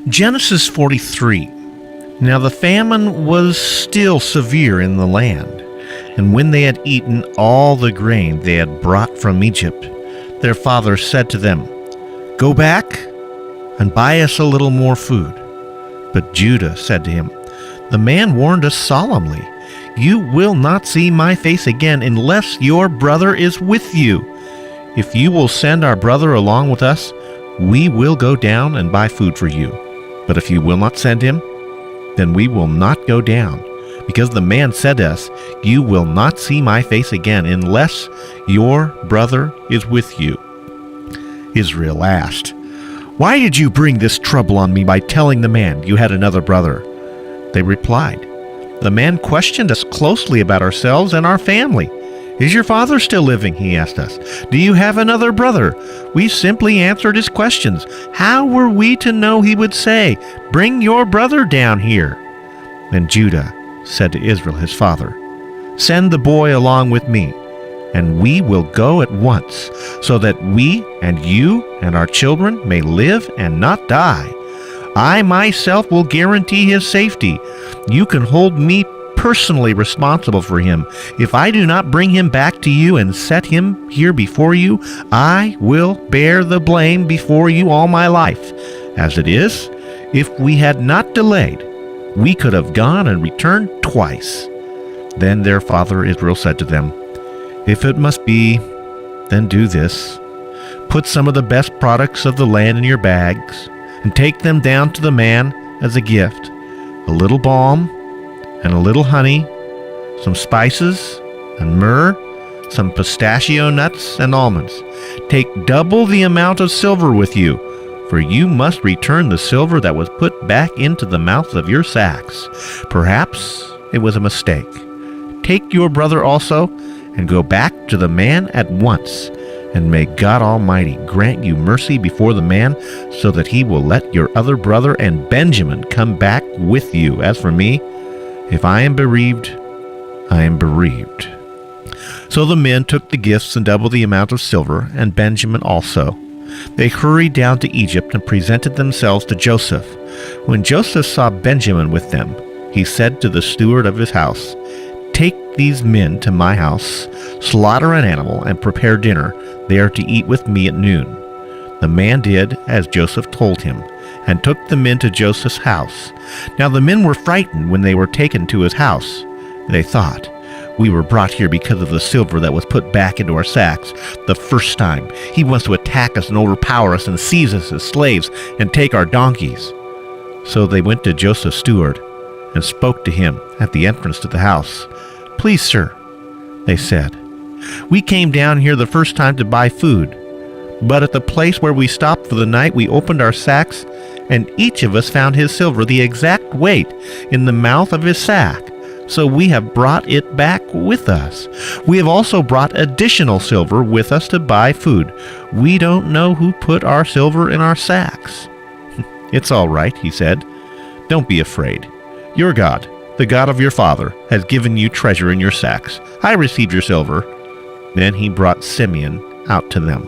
Genesis 43. Now the famine was still severe in the land, and when they had eaten all the grain they had brought from Egypt, their father said to them, "Go back and buy us a little more food." But Judah said to him, "The man warned us solemnly, 'You will not see my face again unless your brother is with you. If you will send our brother along with us, we will go down and buy food for you. But if you will not send him, then we will not go down, because the man said to us, "You will not see my face again unless your brother is with you." Israel asked, "Why did you bring this trouble on me by telling the man you had another brother?" They replied, "The man questioned us closely about ourselves and our family. 'Is your father still living?' he asked us. 'Do you have another brother?' We simply answered his questions. How were we to know he would say, 'Bring your brother down here'?" Then Judah said to Israel his father, "Send the boy along with me, and we will go at once, so that we and you and our children may live and not die. I myself will guarantee his safety. You can hold me personally responsible for him. If I do not bring him back to you and set him here before you, I will bear the blame before you all my life. As it is, if we had not delayed, we could have gone and returned twice." Then their father Israel said to them, "If it must be, then do this. Put some of the best products of the land in your bags, and take them down to the man as a gift: a little balm, and a little honey, some spices, and myrrh, some pistachio nuts and almonds. Take double the amount of silver with you, for you must return the silver that was put back into the mouths of your sacks. Perhaps it was a mistake. Take your brother also, and go back to the man at once, and may God Almighty grant you mercy before the man, so that he will let your other brother and Benjamin come back with you. As for me, if I am bereaved, I am bereaved." So the men took the gifts and double the amount of silver, and Benjamin also. They hurried down to Egypt and presented themselves to Joseph. When Joseph saw Benjamin with them, he said to the steward of his house, "Take these men to my house, slaughter an animal, and prepare dinner. They are to eat with me at noon." The man did as Joseph told him, and took the men to Joseph's house. Now the men were frightened when they were taken to his house. They thought, "We were brought here because of the silver that was put back into our sacks the first time. He wants to attack us and overpower us and seize us as slaves and take our donkeys." So they went to Joseph's steward and spoke to him at the entrance to the house. "Please, sir," they said, "we came down here the first time to buy food. But at the place where we stopped for the night, we opened our sacks, and each of us found his silver, the exact weight, in the mouth of his sack. So we have brought it back with us. We have also brought additional silver with us to buy food. We don't know who put our silver in our sacks." "It's all right," he said. "Don't be afraid. Your God, the God of your father, has given you treasure in your sacks. I received your silver." Then he brought Simeon out to them.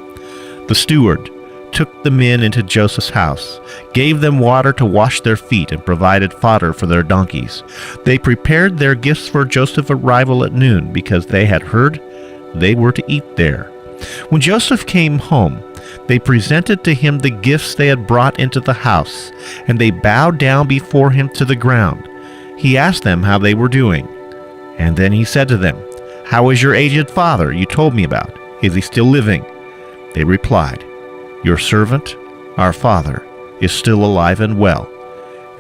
The steward took the men into Joseph's house, gave them water to wash their feet, and provided fodder for their donkeys. They prepared their gifts for Joseph's arrival at noon, because they had heard they were to eat there. When Joseph came home, they presented to him the gifts they had brought into the house, and they bowed down before him to the ground. He asked them how they were doing, and then he said to them, "How is your aged father you told me about? Is he still living?" They replied, "Your servant, our father, is still alive and well."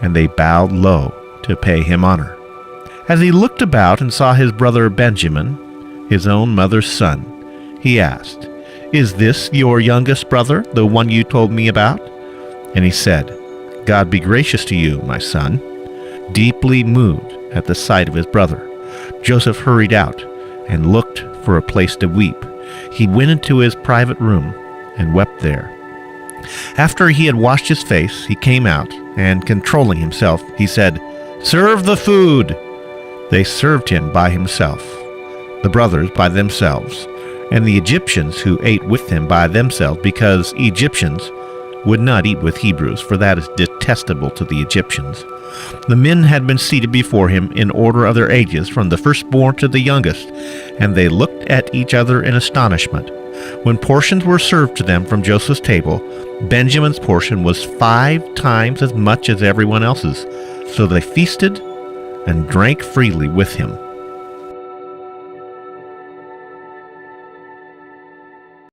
And they bowed low to pay him honor. As he looked about and saw his brother Benjamin, his own mother's son, he asked, "Is this your youngest brother, the one you told me about?" And he said, "God be gracious to you, my son." Deeply moved at the sight of his brother, Joseph hurried out and looked for a place to weep. He went into his private room and wept there. After he had washed his face, he came out, and controlling himself, he said, "Serve the food." They served him by himself, the brothers by themselves, and the Egyptians who ate with him by themselves, because Egyptians would not eat with Hebrews, for that is detestable to the Egyptians. The men had been seated before him in order of their ages, from the firstborn to the youngest, and they looked at each other in astonishment. When portions were served to them from Joseph's table, Benjamin's portion was 5 times as much as everyone else's. So they feasted and drank freely with him.